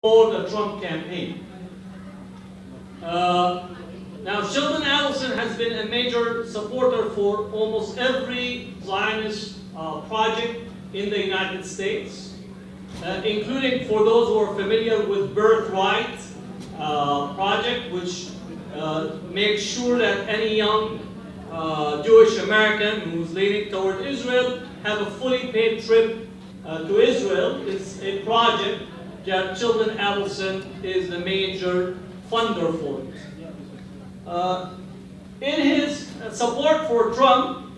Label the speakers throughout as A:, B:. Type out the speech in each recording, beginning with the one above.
A: for the Trump campaign. Now, Sheldon Adelson has been a major supporter for almost every Zionist project in the United States, including, for those who are familiar with Birthright project, which makes sure that any young Jewish American who's leaning toward Israel have a fully paid trip to Israel. It's a project that Sheldon Adelson is the major funder for it. In his support for Trump,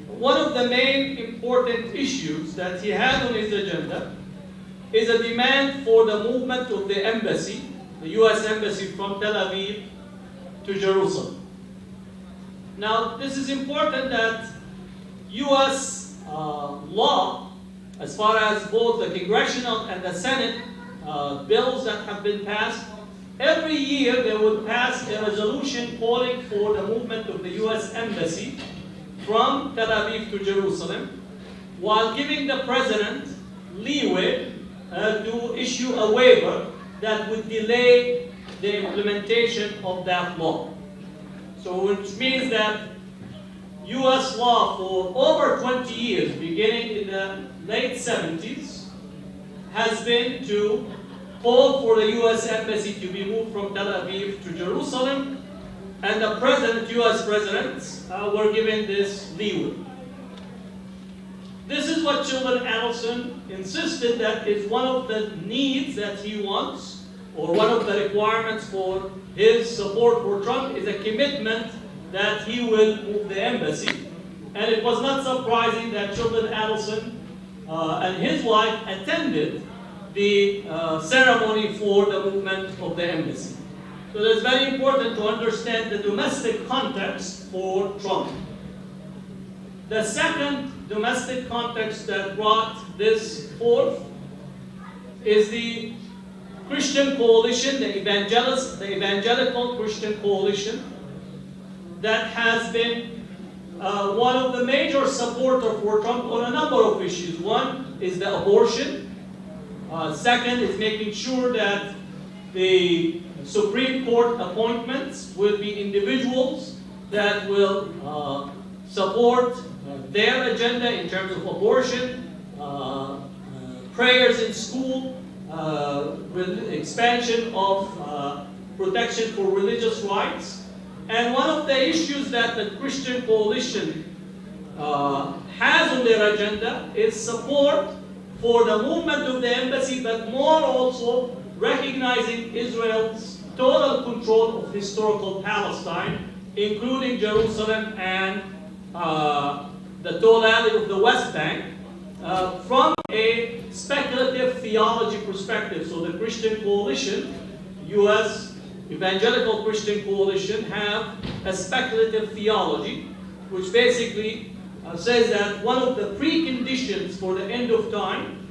A: one of the main important issues that he had on his agenda is a demand for the movement of the embassy, the U.S. embassy from Tel Aviv to Jerusalem. Now, this is important that U.S. law, as far as both the congressional and the Senate bills that have been passed, every year they would pass a resolution calling for the movement of the U.S. embassy from Tel Aviv to Jerusalem, while giving the president leeway to issue a waiver that would delay the implementation of that law. So which means that U.S. law for over 20 years, beginning in the late 70s, has been to call for the U.S. embassy to be moved from Tel Aviv to Jerusalem, and the president, U.S. presidents, were given this leeway. This is what Sheldon Adelson insisted that is one of the needs that he wants, or one of the requirements for his support for Trump is a commitment that he will move the embassy. And it was not surprising that Sheldon Adelson and his wife attended the ceremony for the movement of the embassy. So it's very important to understand the domestic context for Trump. The second domestic context that brought this forth is the Christian coalition, the evangelical Christian coalition, that has been one of the major supporters for Trump on a number of issues. One is the abortion. Second is making sure that the Supreme Court appointments will be individuals that will support their agenda in terms of abortion, prayers in school, expansion of protection for religious rights. And one of the issues that the Christian coalition has on their agenda is support for the movement of the embassy, but more also recognizing Israel's total control of historical Palestine, including Jerusalem and the totality of the West Bank, from a speculative theology perspective. So the Christian coalition, U.S. Evangelical Christian Coalition, have a speculative theology, which basically says that one of the preconditions for the end of time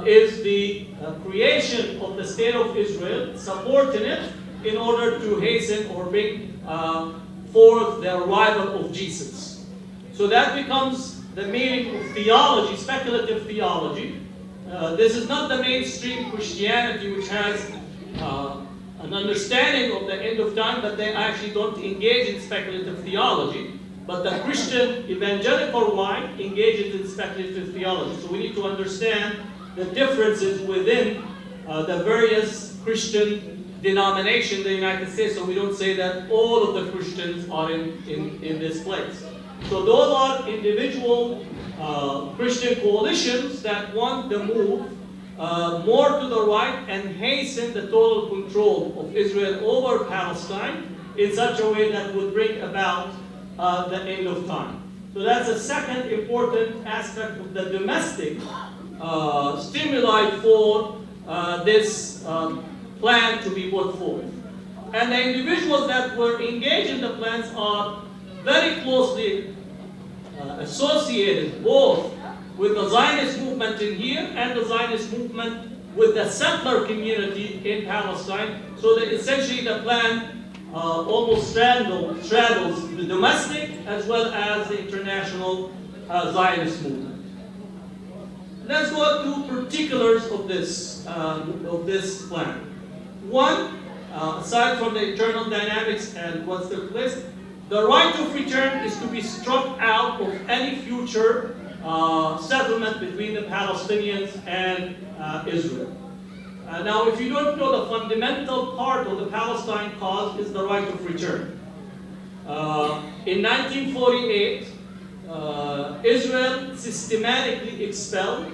A: is the creation of the state of Israel, supporting it in order to hasten or bring forth the arrival of Jesus. So that becomes the meaning of theology, speculative theology. This is not the mainstream Christianity, which has an understanding of the end of time, but they actually don't engage in speculative theology. But the Christian evangelical right engages in speculative theology. So we need to understand the differences within the various Christian denominations in the United States, so we don't say that all of the Christians are in this place. So those are individual Christian coalitions that want to move more to the right and hasten the total control of Israel over Palestine in such a way that would bring about the end of time. So that's a second important aspect of the domestic stimuli for this plan to be put forth. And the individuals that were engaged in the plans are very closely associated both with the Zionist movement in here and the Zionist movement with the settler community in Palestine. So that essentially the plan almost straddles the domestic as well as the international Zionist movement. let's go to particulars of this plan. One, aside from the internal dynamics and what's the place, the right of return is to be struck out of any future settlement between the Palestinians and Israel. Now, if you don't know, the fundamental part of the Palestine cause is the right of return. In 1948, Israel systematically expelled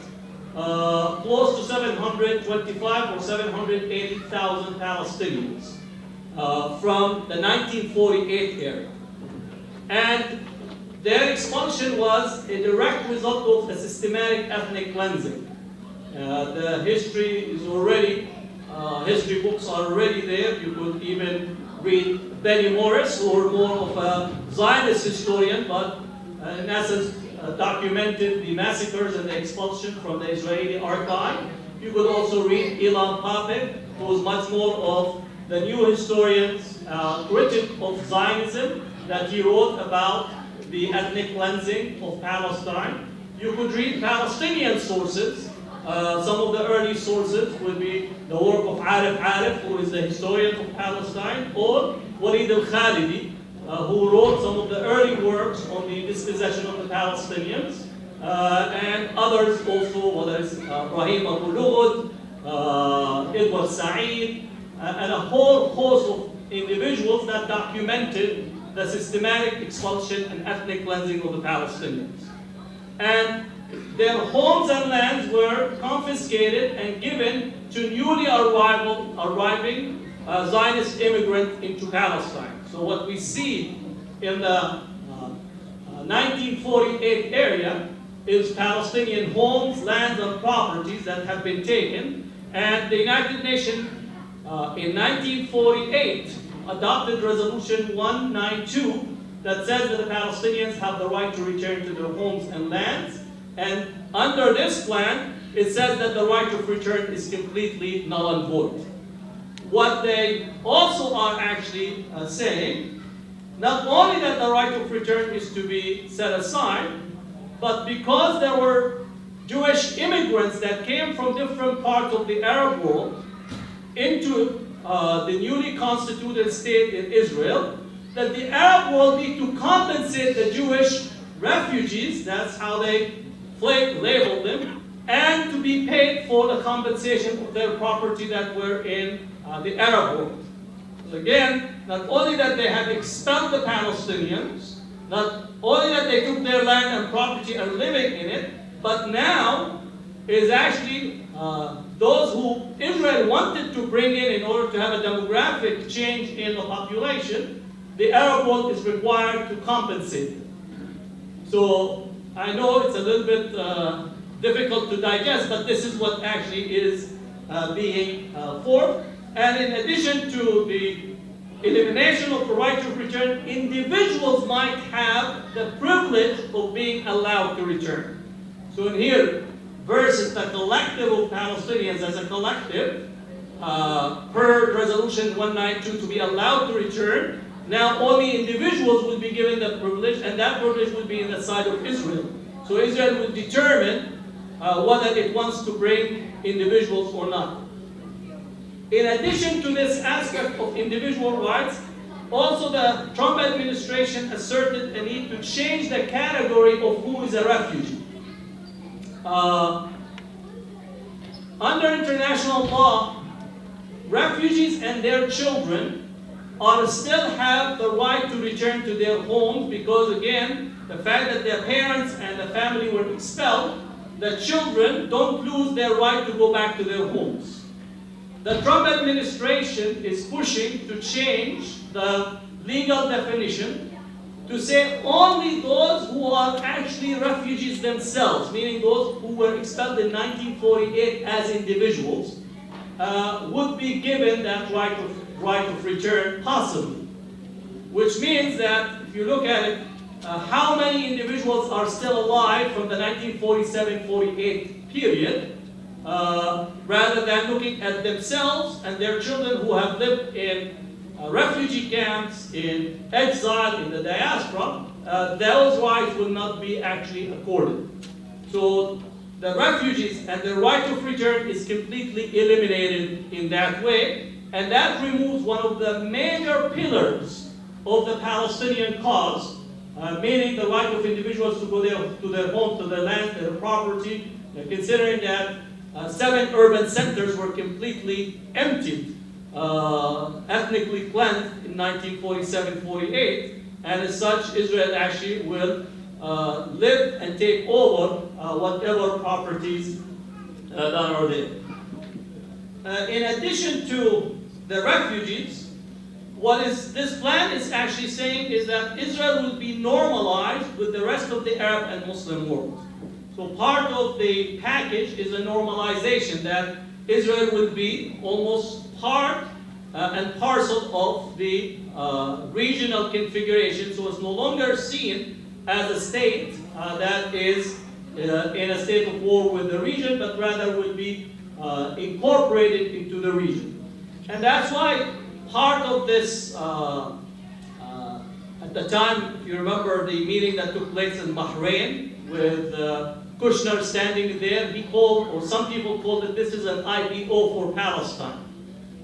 A: close to 725 or 780,000 Palestinians from the 1948 era. And their expulsion was a direct result of a systematic ethnic cleansing. The history is already, history books are already there. You could even read Benny Morris, who are more of a Zionist historian, but in essence documented the massacres and the expulsion from the Israeli archive. You could also read Ilan Pape, who was much more of the new historian's critic of Zionism, that he wrote about the ethnic cleansing of Palestine. You could read Palestinian sources. Some of the early sources would be the work of Arif, who is the historian of Palestine, or Walid al-Khalidi, who wrote some of the early works on the dispossession of the Palestinians, and others also, whether it's Ibrahim Abu Lughod, Edward Said, and a whole host of individuals that documented the systematic expulsion and ethnic cleansing of the Palestinians. And their homes and lands were confiscated and given to newly arriving Zionist immigrants into Palestine. So what we see in the 1948 area is Palestinian homes, lands, and properties that have been taken. And the United Nations in 1948 adopted Resolution 192 that says that the Palestinians have the right to return to their homes and lands. And under this plan, it says that the right of return is completely null and void. What they also are actually saying, not only that the right of return is to be set aside, but because there were Jewish immigrants that came from different parts of the Arab world into the newly constituted state in Israel, that the Arab world need to compensate the Jewish refugees, that's how they labeled them, and to be paid for the compensation of their property that were in the Arab world. So again, not only that they had expelled the Palestinians, not only that they took their land and property and living in it, but now is actually those who Israel wanted to bring in order to have a demographic change in the population, the Arab world is required to compensate them. So I know it's a little bit difficult to digest, but this is what actually is being formed. And in addition to the elimination of the right of return, individuals might have the privilege of being allowed to return. So in here, versus the collective of Palestinians as a collective, per Resolution 192 to be allowed to return, now only individuals will be given that privilege, and that privilege will be in the side of Israel. So Israel will determine whether it wants to bring individuals or not. In addition to this aspect of individual rights, also the Trump administration asserted a need to change the category of who is a refugee. Under international law, refugees and their children still have the right to return to their homes because, again, the fact that their parents and the family were expelled, the children don't lose their right to go back to their homes. The Trump administration is pushing to change the legal definition to say only those who are actually refugees themselves, meaning those who were expelled in 1948 as individuals, would be given that right of return possibly. Which means that if you look at it, how many individuals are still alive from the 1947-48 period, rather than looking at themselves and their children who have lived in refugee camps, in exile, in the diaspora, those rights will not be actually accorded. So the refugees and the right of return is completely eliminated in that way, and that removes one of the major pillars of the Palestinian cause, meaning the right of individuals to go to their home, to their land, their property, considering that 7 urban centers were completely emptied, ethnically cleansed in 1947-48, and as such, Israel actually will live and take over whatever properties that are there. In addition to the refugees, what is this plan is actually saying is that Israel will be normalized with the rest of the Arab and Muslim world. So part of the package is a normalization that Israel will be almost part and parcel of the regional configuration, so it's no longer seen as a state that is in a state of war with the region, but rather will be incorporated into the region. And that's why part of this, at the time, if you remember the meeting that took place in Bahrain with Kushner standing there, he called, or some people called it, this is an IPO for Palestine,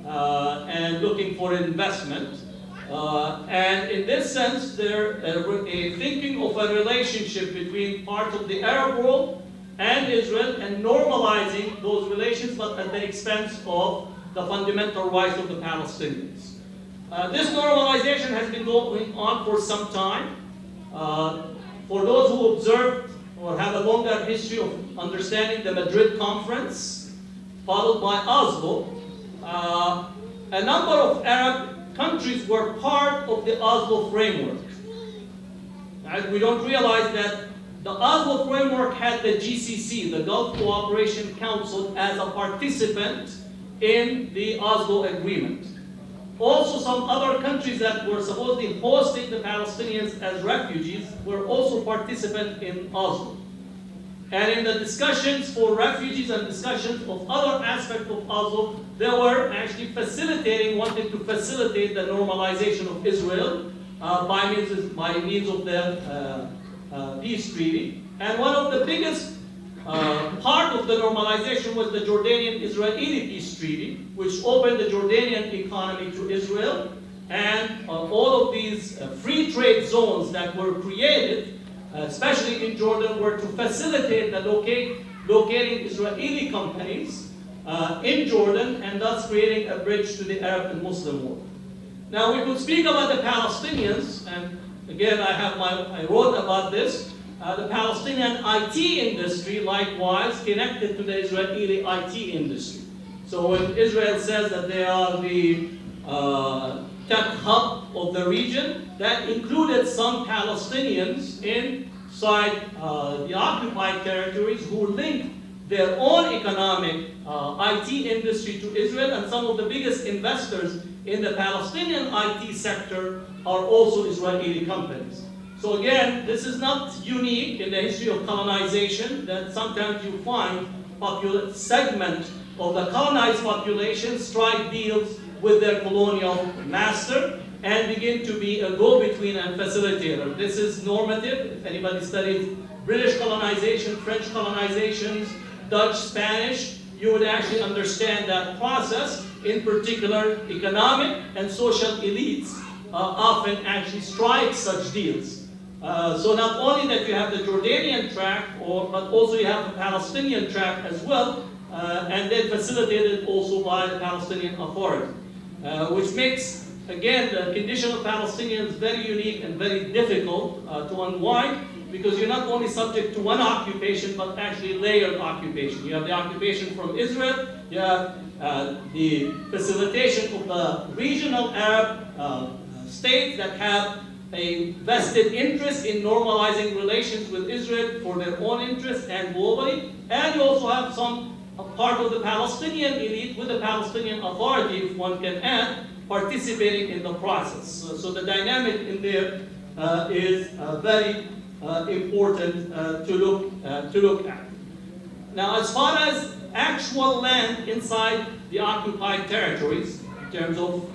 A: and looking for investment. And in this sense, they're thinking of a relationship between parts of the Arab world and Israel and normalizing those relations, but at the expense of the fundamental rights of the Palestinians. This normalization has been going on for some time. For those who observed or have a longer history of understanding the Madrid Conference, followed by Oslo, a number of Arab countries were part of the Oslo framework. Right? We don't realize that the Oslo framework had the GCC, the Gulf Cooperation Council, as a participant in the Oslo Agreement. Also, some other countries that were supposedly hosting the Palestinians as refugees were also participants in Oslo. And in the discussions for refugees and discussions of other aspects of Oslo, they were actually wanting to facilitate the normalization of Israel by means of the peace treaty. And one of the biggest part of the normalization was the Jordanian-Israeli peace treaty, which opened the Jordanian economy to Israel, and all of these free trade zones that were created, especially in Jordan, were to facilitate the locating Israeli companies in Jordan, and thus creating a bridge to the Arab and Muslim world. Now we could speak about the Palestinians, and again I wrote about this. The Palestinian IT industry, likewise, connected to the Israeli IT industry. So when Israel says that they are the tech hub of the region, that included some Palestinians inside the occupied territories who linked their own economic IT industry to Israel, and some of the biggest investors in the Palestinian IT sector are also Israeli companies. So again, this is not unique in the history of colonization, that sometimes you find segment of the colonized population strike deals with their colonial master and begin to be a go-between and facilitator. This is normative. If anybody studies British colonization, French colonizations, Dutch, Spanish, you would actually understand that process. In particular, economic and social elites often actually strike such deals. So not only that you have the Jordanian track, but also you have the Palestinian track as well, and then facilitated also by the Palestinian Authority, which makes, again, the condition of Palestinians very unique and very difficult to unwind, because you're not only subject to one occupation, but actually layered occupation. You have the occupation from Israel, you have the facilitation of the regional Arab states that have a vested interest in normalizing relations with Israel for their own interests and globally. And you also have a part of the Palestinian elite with the Palestinian Authority, if one can add, participating in the process. So the dynamic in there is very important to look at. Now, as far as actual land inside the occupied territories, in terms of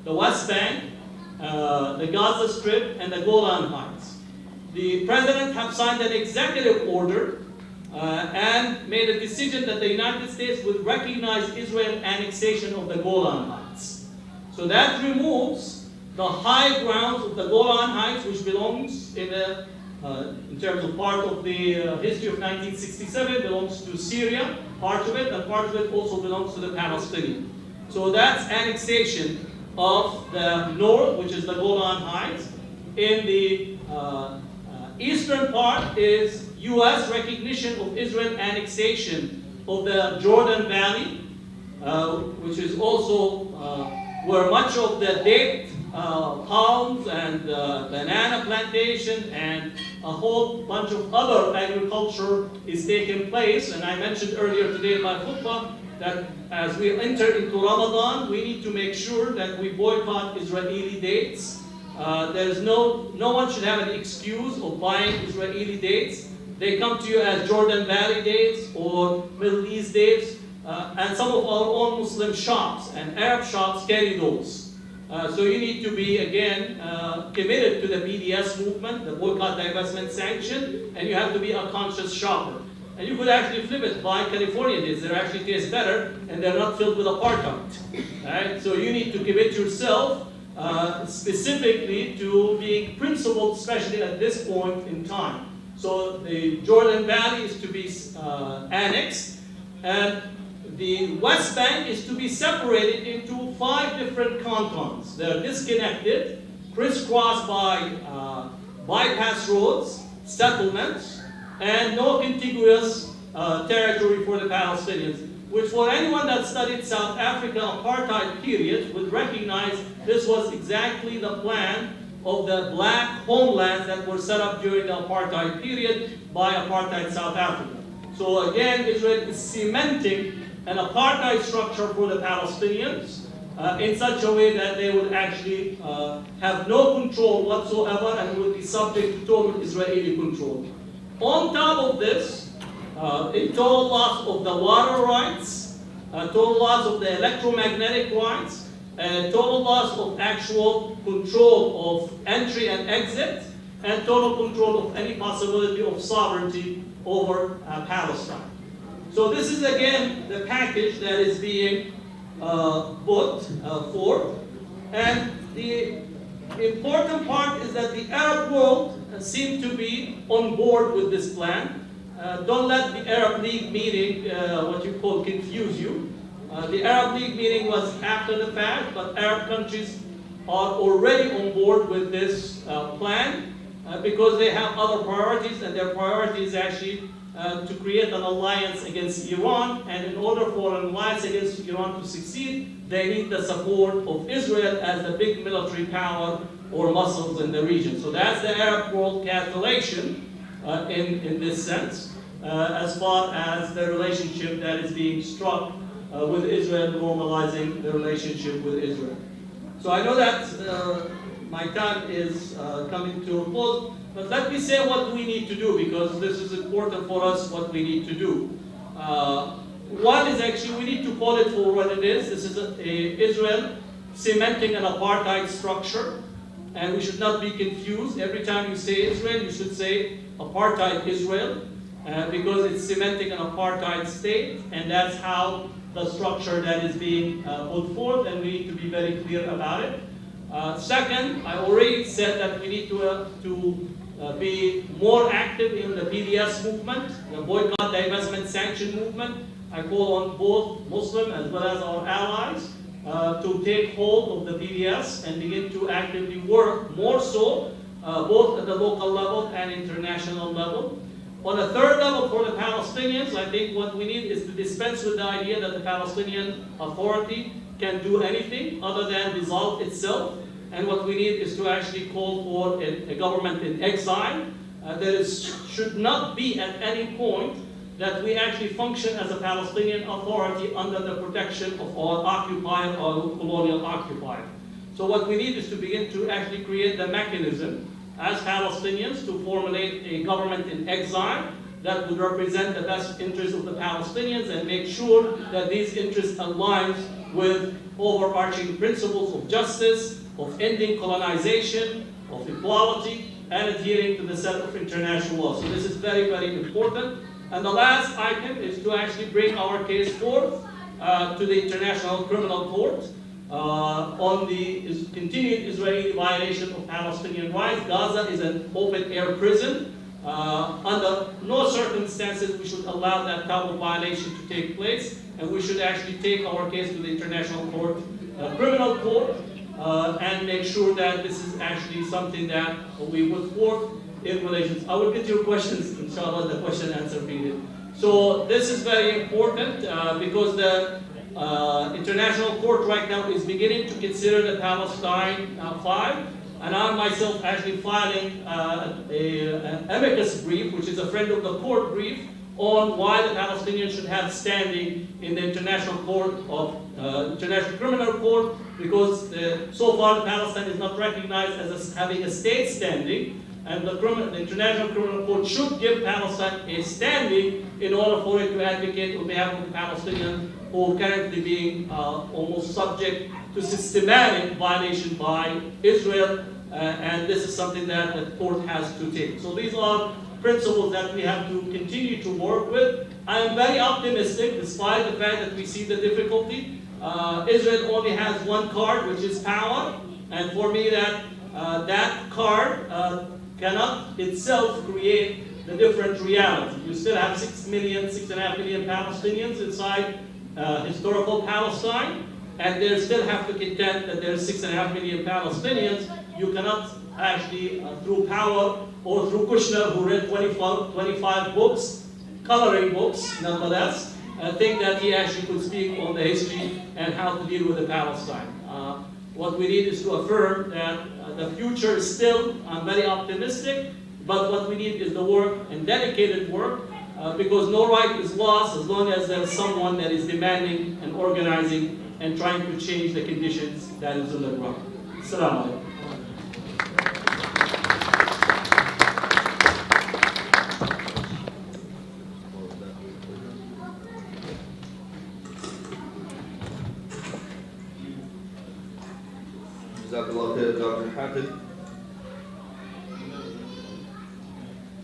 A: the West Bank, the Gaza Strip, and the Golan Heights, the president have signed an executive order and made a decision that the United States would recognize Israel's annexation of the Golan Heights. So that removes the high grounds of the Golan Heights, which belongs in terms of part of the history of 1967, belongs to Syria, part of it, and part of it also belongs to the Palestinians. So that's annexation of the north, which is the Golan Heights. In the eastern part is U.S. recognition of Israel annexation of the Jordan Valley, which is also where much of the date palms and banana plantation and a whole bunch of other agriculture is taking place. And I mentioned earlier today in my khutbah that as we enter into Ramadan, we need to make sure that we boycott Israeli dates. No one should have an excuse of buying Israeli dates. They come to you as Jordan Valley dates or Middle East dates, and some of our own Muslim shops and Arab shops carry those. So you need to be, again, committed to the BDS movement, the boycott, divestment, sanction, and you have to be a conscious shopper. And you could actually flip it, buy California dates. They actually taste better, and they're not filled with apartheid. Right? So you need to commit yourself specifically to being principled, especially at this point in time. So the Jordan Valley is to be annexed, and the West Bank is to be separated into 5 different cantons. They're disconnected, crisscrossed by bypass roads, settlements, and no contiguous territory for the Palestinians, which for anyone that studied South Africa apartheid period would recognize this was exactly the plan of the black homelands that were set up during the apartheid period by apartheid South Africa. So again, Israel is cementing an apartheid structure for the Palestinians in such a way that they would actually have no control whatsoever and would be subject to total Israeli control. On top of this, a total loss of the water rights, a total loss of the electromagnetic rights, and total loss of actual control of entry and exit, and total control of any possibility of sovereignty over Palestine. So this is again the package that is being put forth. And the important part is that the Arab world seemed to be on board with this plan. Don't let the Arab League meeting, what you call, confuse you. The Arab League meeting was after the fact, but Arab countries are already on board with this plan because they have other priorities, and their priority is actually to create an alliance against Iran. And in order for an alliance against Iran to succeed, they need the support of Israel as the big military power or muscles in the region. So that's the Arab world calculation in this sense, as far as the relationship that is being struck with Israel, normalizing the relationship with Israel. So I know that my time is coming to a close, but let me say what we need to do, because this is important for us, what we need to do. One is actually, we need to call it for what it is. This is Israel cementing an apartheid structure, and we should not be confused. Every time you say Israel, you should say apartheid Israel, because it's cementing an apartheid state, and that's how the structure that is being put forth, and we need to be very clear about it. Second, I already said that we need to be more active in the BDS movement, the boycott, divestment, sanction movement. I call on both Muslim as well as our allies to take hold of the BDS and begin to actively work more so, both at the local level and international level. On a third level, for the Palestinians, I think what we need is to dispense with the idea that the Palestinian Authority can do anything other than dissolve itself. And what we need is to actually call for a government in exile. Should not be at any point that we actually function as a Palestinian Authority under the protection of our occupier or colonial occupier. So what we need is to begin to actually create the mechanism as Palestinians to formulate a government in exile that would represent the best interests of the Palestinians and make sure that these interests align with overarching principles of justice, of ending colonization, of equality, and adhering to the set of international law. So this is very, very important. And the last item is to actually bring our case forth to the International Criminal Court on the continued Israeli violation of Palestinian rights. Gaza is an open-air prison. Under no circumstances we should allow that type of violation to take place, and we should actually take our case to the International Criminal Court and make sure that this is actually something that we put forth in relations. I will get your questions, inshallah, the question answer period. So this is very important because the International Court right now is beginning to consider the Palestine file, and I myself actually filing an amicus brief, which is a friend of the court brief, on why the Palestinians should have standing in the International Court of International Criminal Court, because so far Palestine is not recognized as having a state standing, and the International Criminal Court should give Palestine a standing in order for it to advocate on behalf of the Palestinians who are currently being almost subject to systematic violation by Israel, and this is something that the court has to take. So these are principles that we have to continue to work with. I am very optimistic, despite the fact that we see the difficulty. Israel only has one card, which is power, and for me that card cannot itself create the different reality. You still have 6.5 million Palestinians inside historical Palestine, and they still have to contend that there's 6.5 million Palestinians. You cannot actually, through power or through Kushner, who read 25 books, coloring books nonetheless, think that he actually could speak on the history and how to deal with the Palestine. What we need is to affirm that the future is still, I'm very optimistic, but what we need is the work and dedicated work, because no right is lost as long as there's someone that is demanding and organizing and trying to change the conditions that is on the ground. Assalamu alaikum.
B: Dr. Hatem.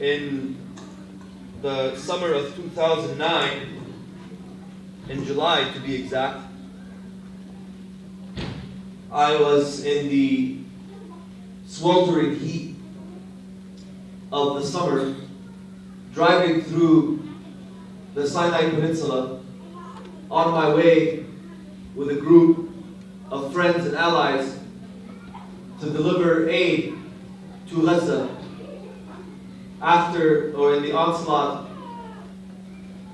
B: In the summer of 2009, in July to be exact, I was in the sweltering heat of the summer, driving through the Sinai Peninsula on my way with a group of friends and allies to deliver aid to Gaza after, or in the onslaught,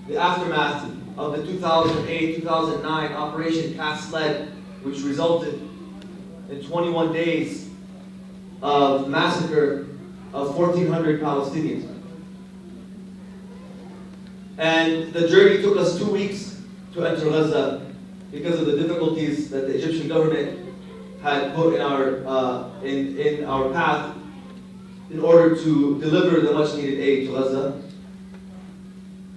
B: the aftermath of the 2008-2009 Operation Cast Lead, which resulted in 21 days of massacre of 1,400 Palestinians. And the journey took us 2 weeks to enter Gaza because of the difficulties that the Egyptian government had put in our path in order to deliver the much needed aid to Gaza.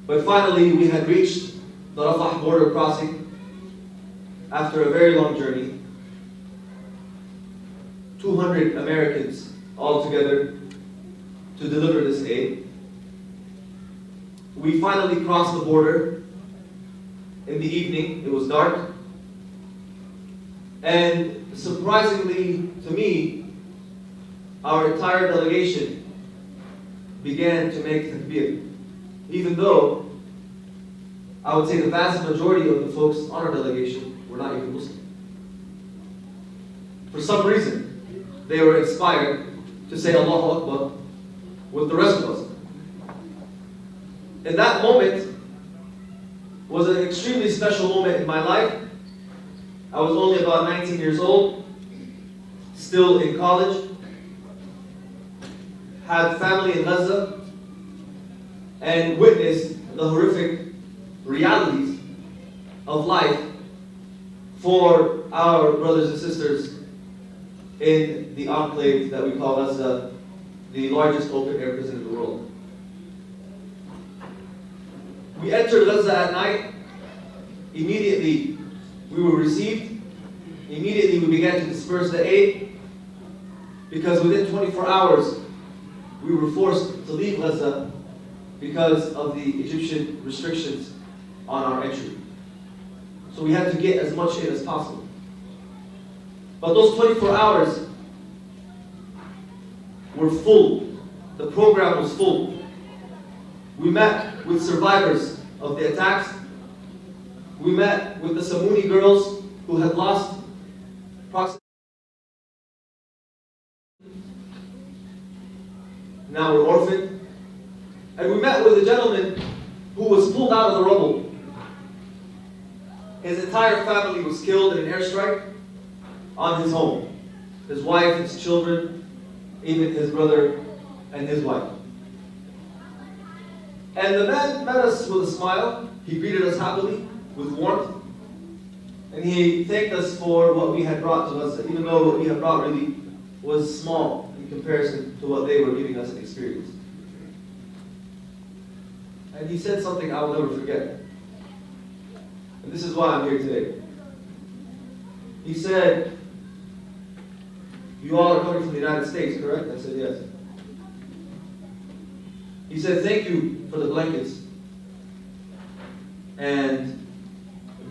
B: But finally we had reached the Rafah border crossing after a very long journey. 200 Americans all together to deliver this aid. We finally crossed the border in the evening. It was dark. And surprisingly to me, our entire delegation began to make takbir, even though I would say the vast majority of the folks on our delegation were not even Muslim. For some reason, they were inspired to say Allahu Akbar with the rest of us. And that moment was an extremely special moment in my life. I was only about 19 years old, still in college, had family in Gaza, and witnessed the horrific realities of life for our brothers and sisters in the enclave that we call Gaza, the largest open-air prison in the world. We entered Gaza at night. Immediately, we were received. Immediately, we began to disperse the aid, because within 24 hours, we were forced to leave Gaza because of the Egyptian restrictions on our entry. So we had to get as much in as possible. But those 24 hours were full. The program was full. We met with survivors of the attacks. We met with the Samuni girls who had lost approximately. Now we're orphaned. And we met with a gentleman who was pulled out of the rubble. His entire family was killed in an airstrike on his home. His wife, his children, even his brother and his wife. And the man met us with a smile. He greeted us happily, with warmth. And he thanked us for what we had brought to us, even though what we had brought really was small in comparison to what they were giving us an experience. And he said something I will never forget. And this is why I'm here today. He said, "You all are coming from the United States, correct?" I said, "Yes." He said, "Thank you for the blankets and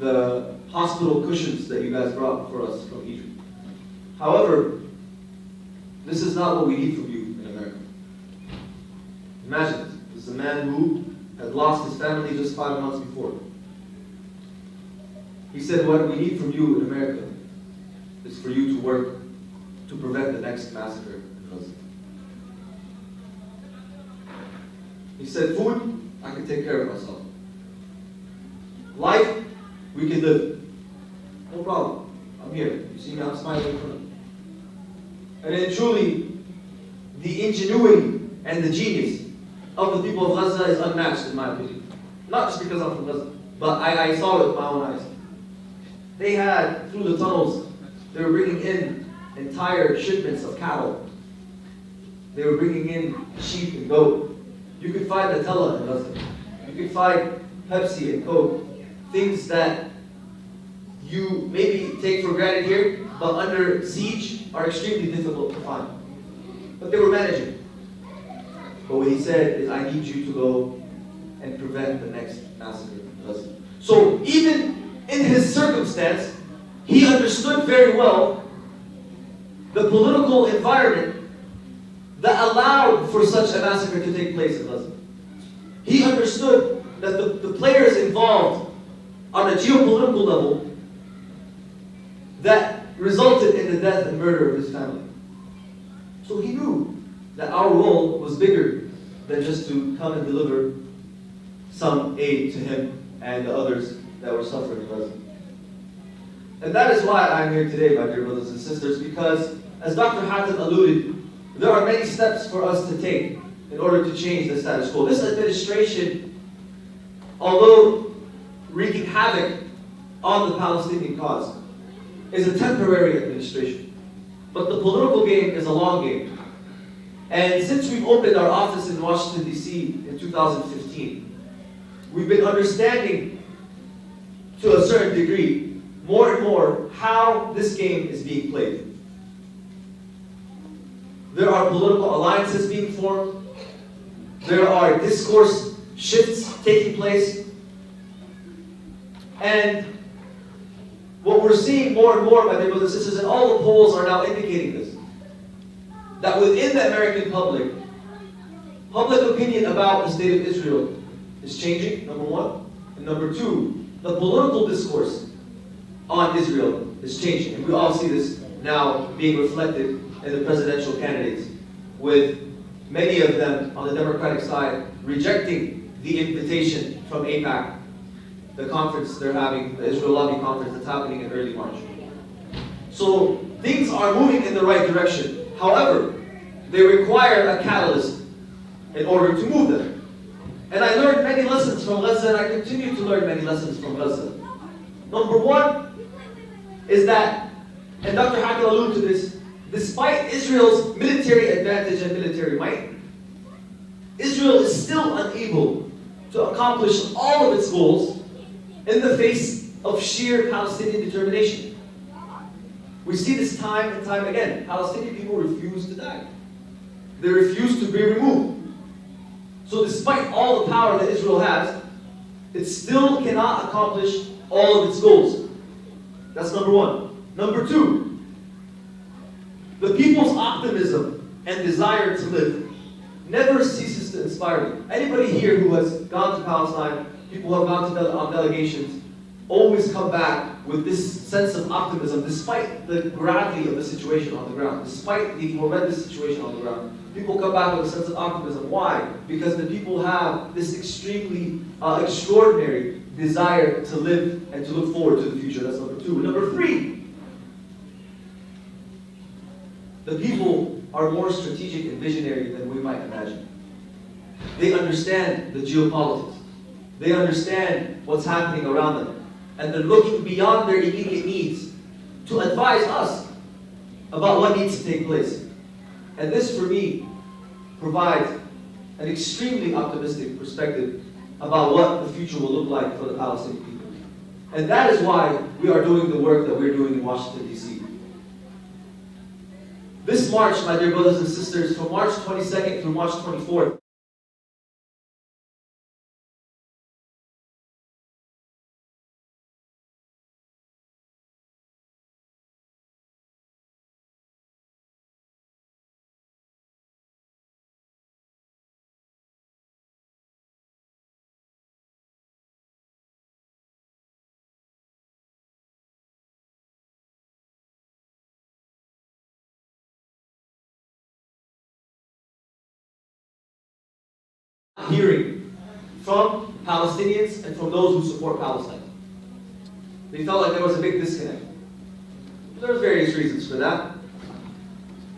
B: the hospital cushions that you guys brought for us from Egypt. However, this is not what we need from you in America." Imagine this. This is a man who had lost his family just 5 months before. He said, "What we need from you in America is for you to work to prevent the next massacre in Gaza." He said, "Food, I can take care of myself. Life, we can live. No problem. I'm here. You see me, I'm smiling in front of you." And then truly, the ingenuity and the genius of the people of Gaza is unmatched, in my opinion. Not just because I'm from Gaza, but I saw it with my own eyes. They had, through the tunnels, they were bringing in entire shipments of cattle. They were bringing in sheep and goat. You could find Nutella in Gaza. You could find Pepsi and Coke. Things that you maybe take for granted here, but under siege are extremely difficult to find. But they were managing. But what he said is, "I need you to go and prevent the next massacre in Gaza." So even in his circumstance, he understood very well the political environment that allowed for such a massacre to take place in Gaza. He understood that the players involved on a geopolitical level that resulted in the death and murder of his family. So he knew that our role was bigger than just to come and deliver some aid to him and the others that were suffering in Gaza. And that is why I'm here today, my dear brothers and sisters, because as Dr. Hatem alluded, there are many steps for us to take in order to change the status quo. This administration, although wreaking havoc on the Palestinian cause, is a temporary administration. But the political game is a long game. And since we've opened our office in Washington, D.C. in 2015, we've been understanding to a certain degree, more and more, how this game is being played. There are political alliances being formed. There are discourse shifts taking place. And what we're seeing more and more, my dear brothers and sisters, and all the polls are now indicating this, that within the American public opinion about the state of Israel is changing, number one. And number two, the political discourse on Israel is changing. And we all see this now being reflected in the presidential candidates, with many of them on the Democratic side rejecting the invitation from AIPAC, the conference they're having, the Israel Lobby conference that's happening in early March. So things are moving in the right direction. However, they require a catalyst in order to move them. And I learned many lessons from Gaza, and I continue to learn many lessons from Gaza. Number one is that, and Dr. Hatem alluded to this, despite Israel's military advantage and military might, Israel is still unable to accomplish all of its goals in the face of sheer Palestinian determination. We see this time and time again. Palestinian people refuse to die. They refuse to be removed. So despite all the power that Israel has, it still cannot accomplish all of its goals. That's number one. Number two, the people's optimism and desire to live never ceases to inspire me. Anybody here who has gone to Palestine, people who have gone to delegations, always come back with this sense of optimism despite the gravity of the situation on the ground, despite the horrendous situation on the ground. People come back with a sense of optimism. Why? Because the people have this extremely extraordinary desire to live and to look forward to the future. That's number two. Number three, the people are more strategic and visionary than we might imagine. They understand the geopolitics. They understand what's happening around them. And they're looking beyond their immediate needs to advise us about what needs to take place. And this, for me, provides an extremely optimistic perspective about what the future will look like for the Palestinian people. And that is why we are doing the work that we're doing in Washington, D.C. This March, my dear brothers and sisters, from March 22nd through March 24th, hearing from Palestinians and from those who support Palestine. They felt like there was a big disconnect. There's various reasons for that.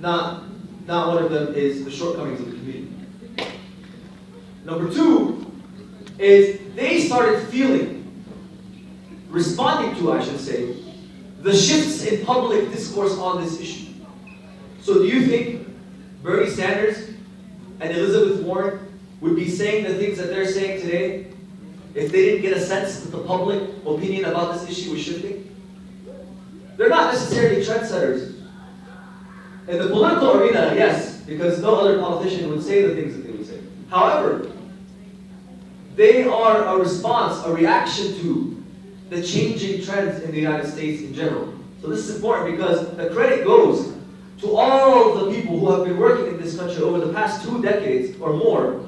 B: Not one of them is the shortcomings of the community. Number two is they started responding to, I should say, the shifts in public discourse on this issue. So do you think Bernie Sanders and Elizabeth Warren would be saying the things that they're saying today if they didn't get a sense that the public opinion about this issue was shifting? They're not necessarily trendsetters. In the political arena, yes, because no other politician would say the things that they would say. However, they are a response, a reaction to the changing trends in the United States in general. So this is important because the credit goes to all the people who have been working in this country over the past 2 decades or more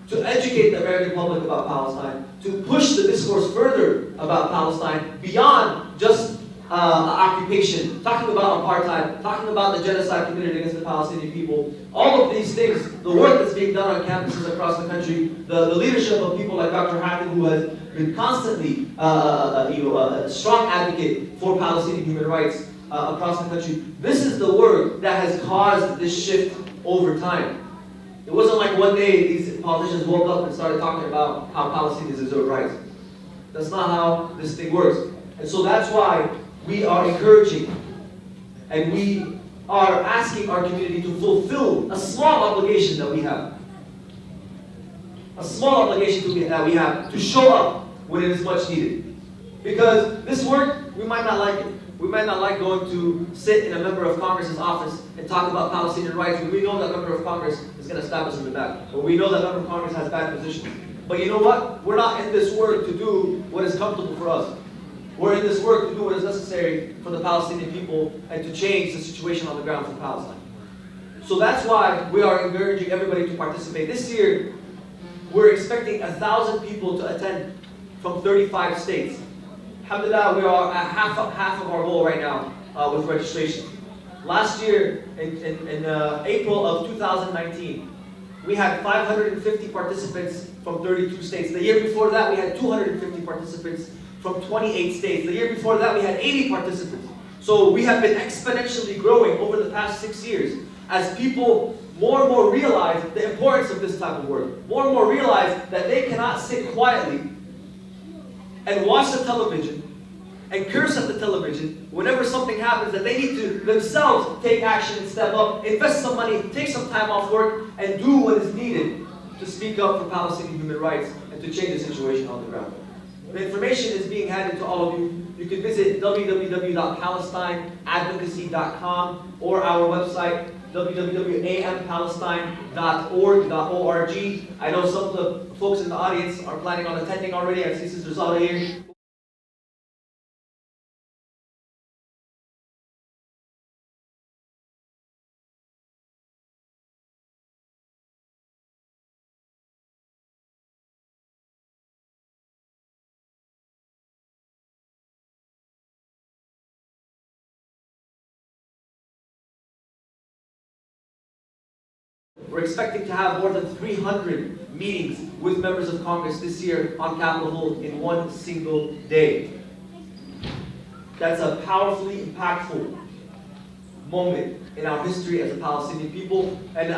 B: to educate the American public about Palestine, to push the discourse further about Palestine beyond just occupation, talking about apartheid, talking about the genocide committed against the Palestinian people. All of these things, the work that's being done on campuses across the country, the leadership of people like Dr. Hatem, who has been constantly a strong advocate for Palestinian human rights across the country. This is the work that has caused this shift over time. It wasn't like one day these politicians woke up and started talking about how Palestinians deserve rights. That's not how this thing works. And so that's why we are encouraging and we are asking our community to fulfill a small obligation that we have. A small obligation that we have to show up when it is much needed. Because this work, we might not like it. We might not like going to sit in a member of Congress's office and talk about Palestinian rights when we know that member of Congress is going to stab us in the back. Or we know that member of Congress has bad positions. But you know what? We're not in this work to do what is comfortable for us. We're in this work to do what is necessary for the Palestinian people and to change the situation on the ground for Palestine. So that's why we are encouraging everybody to participate. This year, we're expecting 1,000 people to attend from 35 states. Alhamdulillah, we are at half of our goal right now with registration. Last year, in April of 2019, we had 550 participants from 32 states. The year before that, we had 250 participants from 28 states. The year before that, we had 80 participants. So we have been exponentially growing over the past 6 years as people more and more realize the importance of this type of work. More and more realize that they cannot sit quietly and watch the television and curse at the television whenever something happens, that they need to themselves take action and step up, invest some money, take some time off work, and do what is needed to speak up for Palestinian human rights and to change the situation on the ground. The information is being handed to all of you. You can visit www.palestineadvocacy.com or our website www.ampalestine.org. I know some of the folks in the audience are planning on attending already. I see Sister Zahra here. We're expecting to have more than 300 meetings with members of Congress this year on Capitol Hill in one single day. That's a powerfully impactful moment in our history as a Palestinian people. And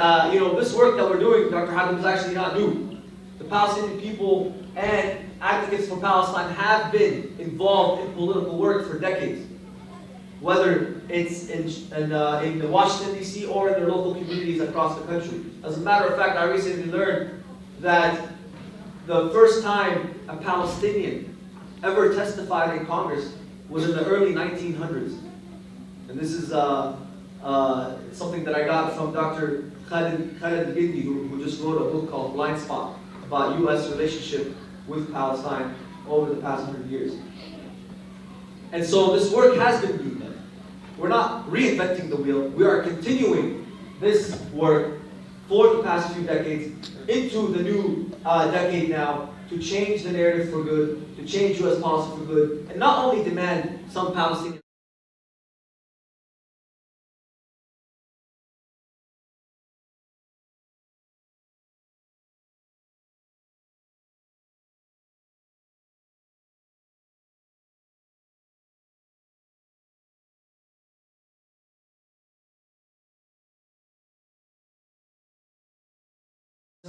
B: this work that we're doing, Dr. Hatem, is actually not new. The Palestinian people and advocates for Palestine have been involved in political work for decades, whether it's in Washington, D.C. or in their local communities across the country. As a matter of fact, I recently learned that the first time a Palestinian ever testified in Congress was in the early 1900s. And this is something that I got from Dr. Khalid Gindi, who just wrote a book called Blind Spot about U.S. relationship with Palestine over the past 100 years. And so this work has been being done. We're not reinventing the wheel. We are continuing this work for the past few decades into the new decade now to change the narrative for good, to change U.S. policy for good, and not only demand some Palestinian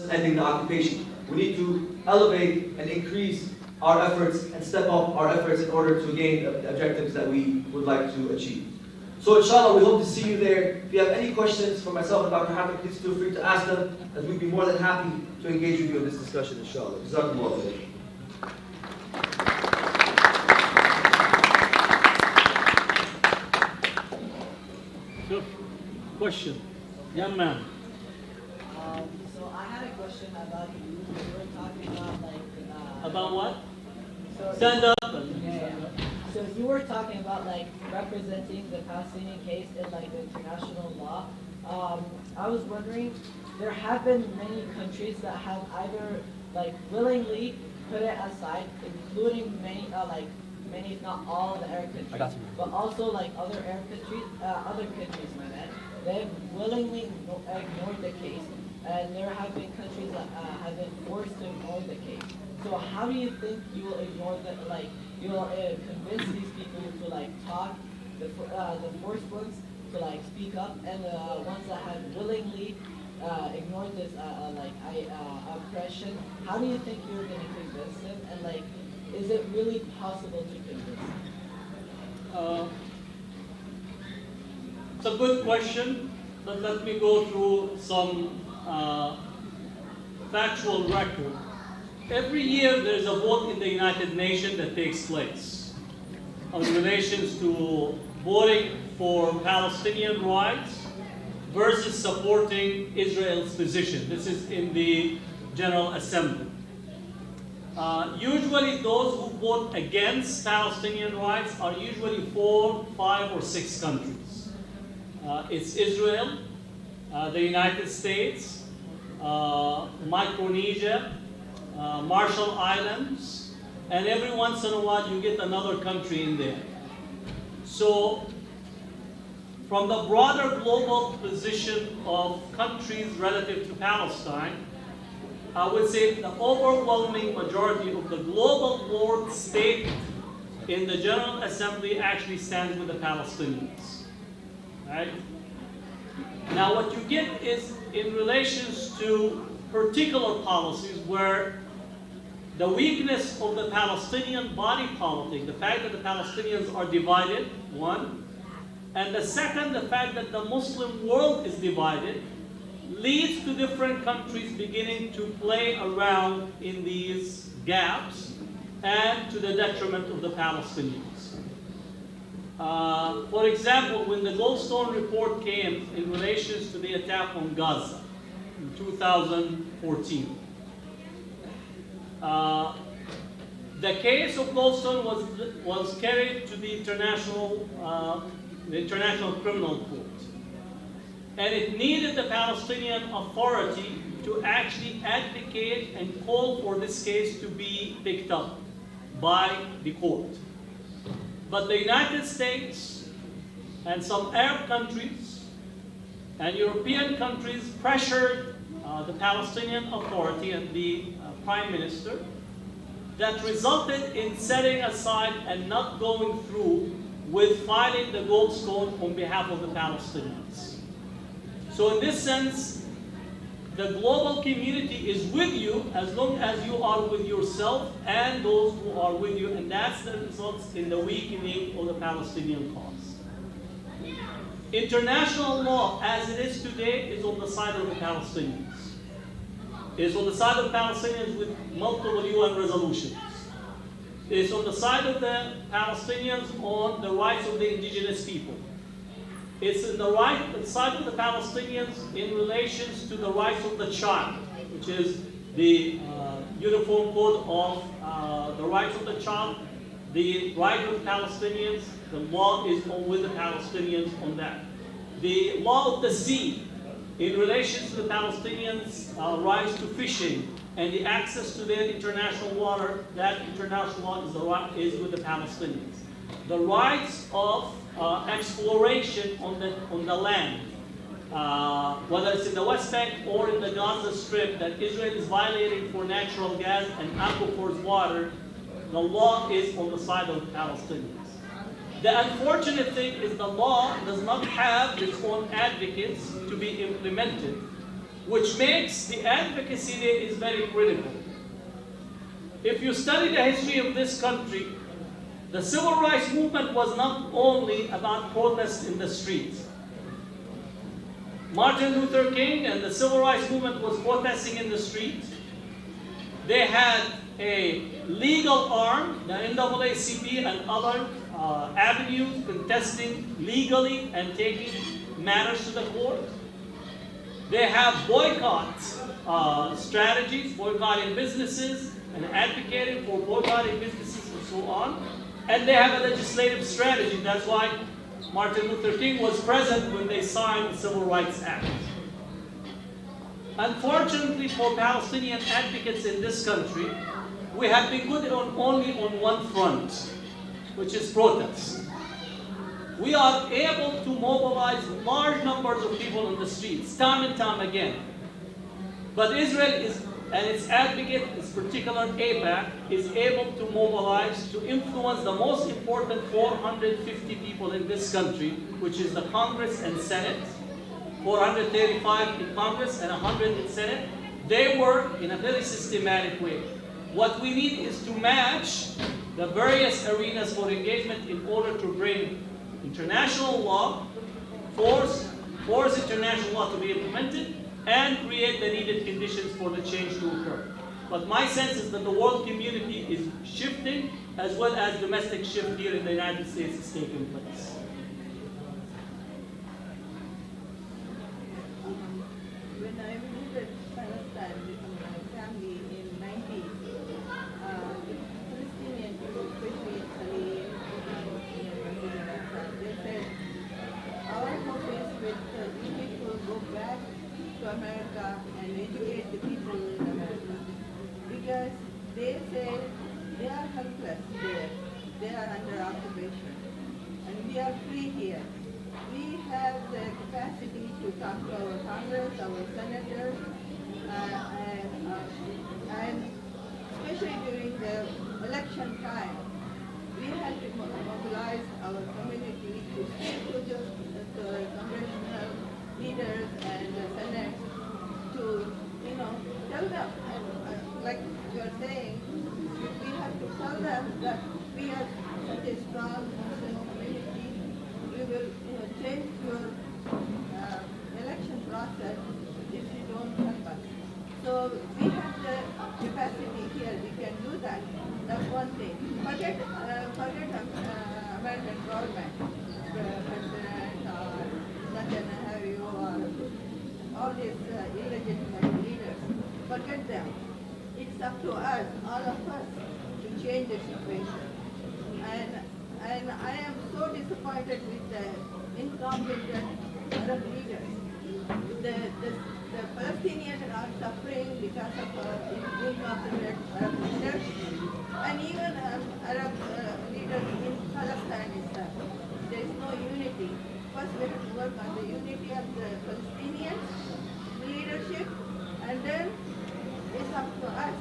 B: ending the occupation. We need to elevate and increase our efforts and step up our efforts in order to gain the objectives that we would like to achieve. So inshallah, we hope to see you there. If you have any questions for myself and Dr. Hatem, please feel free to ask them, as we'd be more than happy to engage with you in this discussion, inshallah. Jazakumullah khair.
A: Good question. Young man.
C: So I had a question about you. You were talking about
A: About what?
C: So,
A: Stand up.
C: yeah. So you were talking about representing the Palestinian case in the international law. I was wondering, there have been many countries that have either willingly put it aside, including many if not all the Arab countries, but also other Arab countries, my bad. They've willingly ignored the case, and there have been countries that have been forced to ignore the case. So how do you think you will ignore the you will convince these people to talk, the forced ones to speak up, and the ones that have willingly ignored this oppression? How do you think you're going to convince them? And is it really possible to convince them?
A: It's a good question, but let me go through some factual record. Every year there's a vote in the United Nations that takes place on relations to voting for Palestinian rights versus supporting Israel's position. This is in the General Assembly. Usually those who vote against Palestinian rights are usually 4, 5, or 6 countries. It's Israel, the United States, Micronesia, Marshall Islands, and every once in a while you get another country in there. So from the broader global position of countries relative to Palestine, I would say the overwhelming majority of the global board statement in the General Assembly actually stands with the Palestinians. Right? Now what you get is in relations to particular policies where the weakness of the Palestinian body politic, the fact that the Palestinians are divided, one, and the second, the fact that the Muslim world is divided, leads to different countries beginning to play around in these gaps and to the detriment of the Palestinians. For example, when the Goldstone report came in relation to the attack on Gaza in 2014, the case of Goldstone was carried to the International Criminal Court. And it needed the Palestinian Authority to actually advocate and call for this case to be picked up by the court. But the United States and some Arab countries and European countries pressured the Palestinian Authority and the Prime Minister, that resulted in setting aside and not going through with filing the Goldstone on behalf of the Palestinians. So in this sense, the global community is with you as long as you are with yourself and those who are with you, and that's the results in the weakening of the Palestinian cause. International law, as it is today, is on the side of the Palestinians. It is on the side of the Palestinians with multiple UN resolutions. It is on the side of the Palestinians on the rights of the indigenous people. It's on the side of the Palestinians in relation to the rights of the child, which is the Uniform Code of the Rights of the Child, the right of the Palestinians. The law is with the Palestinians on that. The law of the sea, in relation to the Palestinians' rights to fishing and the access to their international water, that international law is with the Palestinians. The rights of exploration on the land, whether it's in the West Bank or in the Gaza Strip, that Israel is violating for natural gas and aquifers water, the law is on the side of the Palestinians. The unfortunate thing is the law does not have its own advocates to be implemented, which makes the advocacy there is very critical. If you study the history of this country, the civil rights movement was not only about protests in the streets. Martin Luther King and the civil rights movement was protesting in the streets. They had a legal arm, the NAACP and other avenues contesting legally and taking matters to the court. They have boycott strategies, boycotting businesses and advocating for boycotting businesses and so on. And they have a legislative strategy. That's why Martin Luther King was present when they signed the Civil Rights Act. Unfortunately for Palestinian advocates in this country, we have been good only on one front, which is protests. We are able to mobilize large numbers of people in the streets, time and time again. But Israel and its advocate, its particular AIPAC, is able to mobilize to influence the most important 450 people in this country, which is the Congress and Senate, 435 in Congress and 100 in Senate. They work in a very systematic way. What we need is to match the various arenas for engagement in order to bring international law, force international law to be implemented, and create the needed conditions for the change to occur. But my sense is that the world community is shifting, as well as domestic shift here in the United States is taking place.
D: When I visited Palestine with my family in 90s, the Palestinian people, especially in Khalil, they said, our hope is with you people go back to America and educate the people in America. Because they say they are helpless there. They are under occupation. And we are free here. We have the capacity to talk to our Congress, our senators, and especially during the election time, we had to mobilize our community to speak to the congressional leaders and the Senate to, tell them, like you are saying, we have to tell them that we are such a strong Muslim community. We will change your election process if you don't help us. So we have the capacity here. We can do that. That's one thing. these illegitimate leaders. Forget them. It's up to us, all of us, to change the situation. And I am so disappointed with the incompetent Arab leaders. The Palestinians are suffering because of incompetent Arab leaders, and even Arab leaders in Palestine is that there is no unity. First, we have to work on the unity of the Palestinians, leadership, and then it's up to us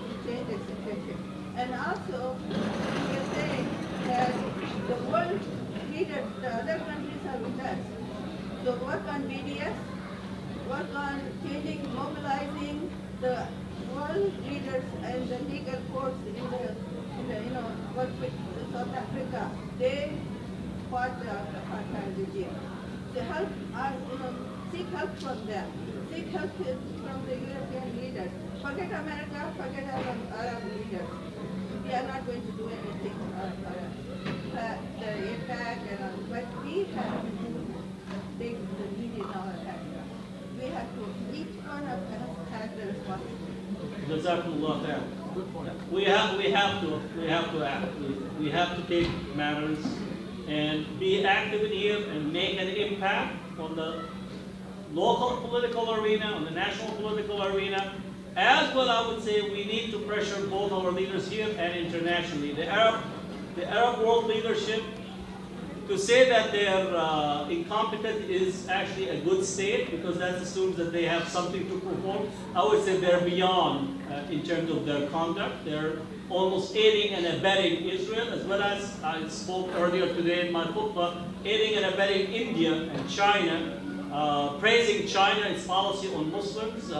D: to change the situation. And also, we are saying that the world leaders, the other countries are with us. So work on BDS, work on changing, mobilizing the world leaders and the legal courts in the work with South Africa. They fought the apartheid regime. To help us, seek help from them. Seek help from the European leaders. Forget America, forget Arab leaders. We are not going to do anything. The attack and all, but we have to take the lead in our action. We have to, each one of us has the responsibility.
A: Jazakumullah khair.
E: Good point.
A: We have to act. We have to take matters and be active in here and make an impact on the local political arena, on the national political arena. As well, I would say we need to pressure both our leaders here and internationally. The Arab world leadership, to say that they're incompetent is actually a good state, because that assumes that they have something to perform. I would say they're beyond in terms of their conduct. They're almost aiding and abetting Israel, as well as I spoke earlier today in my khutbah, aiding and abetting India and China, praising China, its policy on Muslims,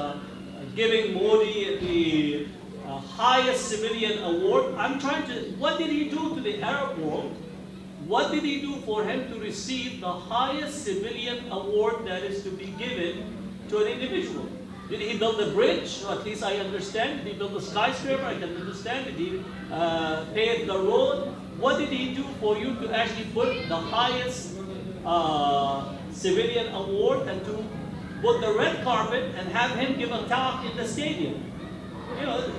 A: giving Modi the highest civilian award. What did he do to the Arab world? What did he do for him to receive the highest civilian award that is to be given to an individual? Did he build a bridge? Or at least I understand. Did he build a skyscraper? I can understand. Did he pave the road? What did he do for you to actually put the highest civilian award and to put the red carpet and have him give a talk in the stadium?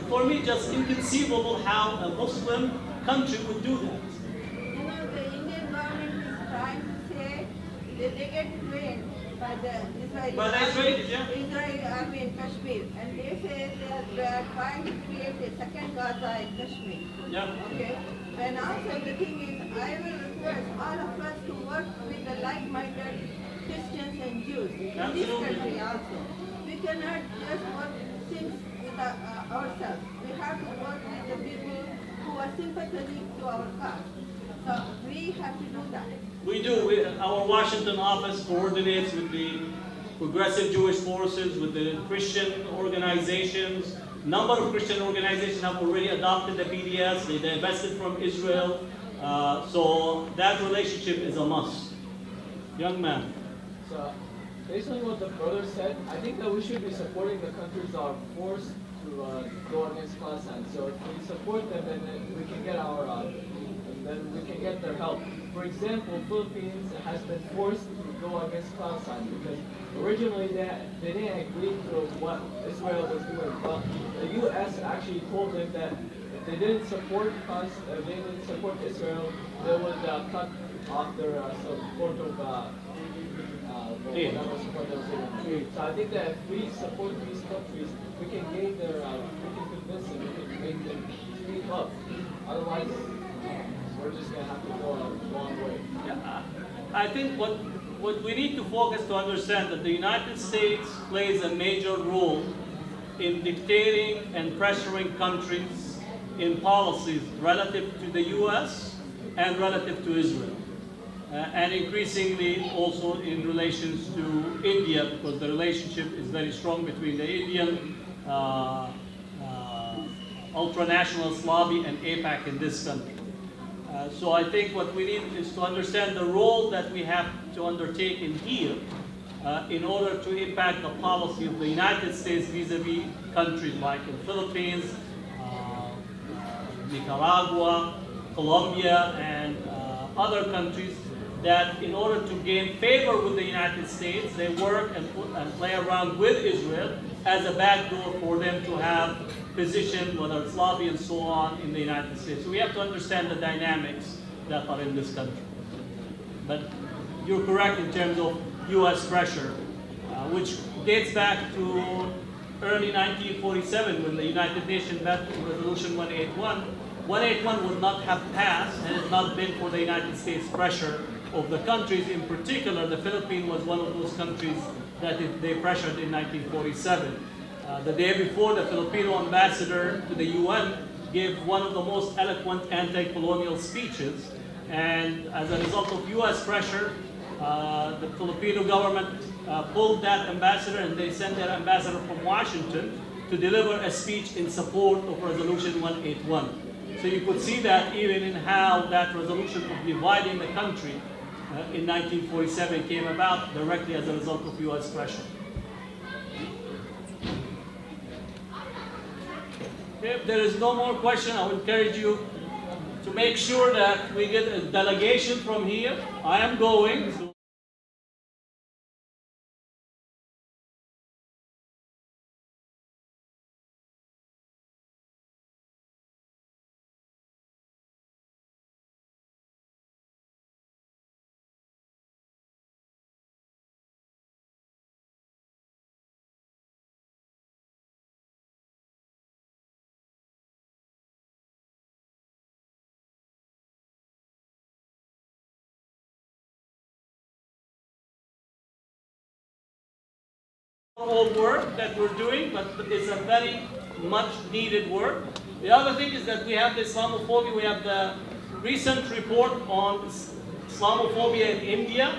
A: For me, just inconceivable how a Muslim country would do that.
D: The Indian government is trying to say that they get trained by the Israeli army in Kashmir, and they say that they are trying to create a second Gaza in Kashmir.
A: Yeah.
D: Okay? And also the thing is, I will request all of us to work with the like-minded Christians and Jews in this
A: Absolutely.
D: country also. We cannot just work things with ourselves. We have to work with the people who are sympathetic to our cause. So we have to do that.
A: We do. Our Washington office coordinates with the Progressive Jewish Forces, with the Christian organizations. Number of Christian organizations have already adopted the PDS. They divested from Israel. So that relationship is a must. Young man.
E: So, based on what the brother said, I think that we should be supporting the countries that are forced to go against Palestine. So if we support them, then we can get their help. For example, Philippines has been forced to go against Palestine because originally they didn't agree to what Israel was doing. But the U.S. actually told them that if they didn't support Israel, they would cut off their support of whatever support they were giving. So I think that if we support these countries, we can gain we can convince them, we can make them speak up. Otherwise, we're just going to have to go a long way.
A: Yeah, I think what we need to focus to understand that the United States plays a major role in dictating and pressuring countries in policies relative to the U.S. and relative to Israel. And increasingly also in relations to India, because the relationship is very strong between the Indian ultranationalist lobby and AIPAC in this country. So I think what we need is to understand the role that we have to undertake in here in order to impact the policy of the United States vis-a-vis countries like the Philippines, Nicaragua, Colombia, and other countries that in order to gain favor with the United States, they work and play around with Israel as a backdoor for them to have position, whether it's lobby and so on, in the United States. So we have to understand the dynamics that are in this country. But you're correct in terms of U.S. pressure, which dates back to early 1947 when the United Nations vetoed Resolution 181. 181 would not have passed had it not been for the United States pressure of the countries. In particular, the Philippines was one of those countries that they pressured in 1947. The day before, the Filipino ambassador to the UN gave one of the most eloquent anti-colonial speeches, and as a result of U.S. pressure, the Filipino government pulled that ambassador, and they sent their ambassador from Washington to deliver a speech in support of Resolution 181. So you could see that even in how that resolution of dividing the country in 1947 came about directly as a result of U.S. pressure. If there is no more question, I would encourage you to make sure that we get a delegation from here. I am going. So all work that we're doing, but it's a very much needed work. The other thing is that we have the Islamophobia. We have the recent report on Islamophobia in India.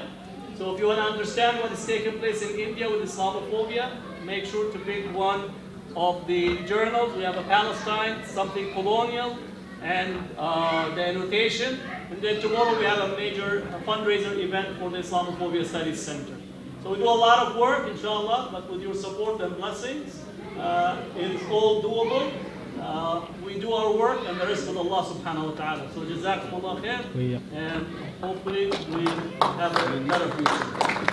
A: So if you want to understand what is taking place in India with Islamophobia, make sure to pick one of the journals. We have a Palestine, something colonial, and the annotation. And then tomorrow we have a major fundraiser event for the Islamophobia Studies Center. So we do a lot of work, inshallah, but with your support and blessings, it's all doable. We do our work, and the rest with Allah subhanahu wa ta'ala. So jazakumullah khair, and hopefully we have a better future.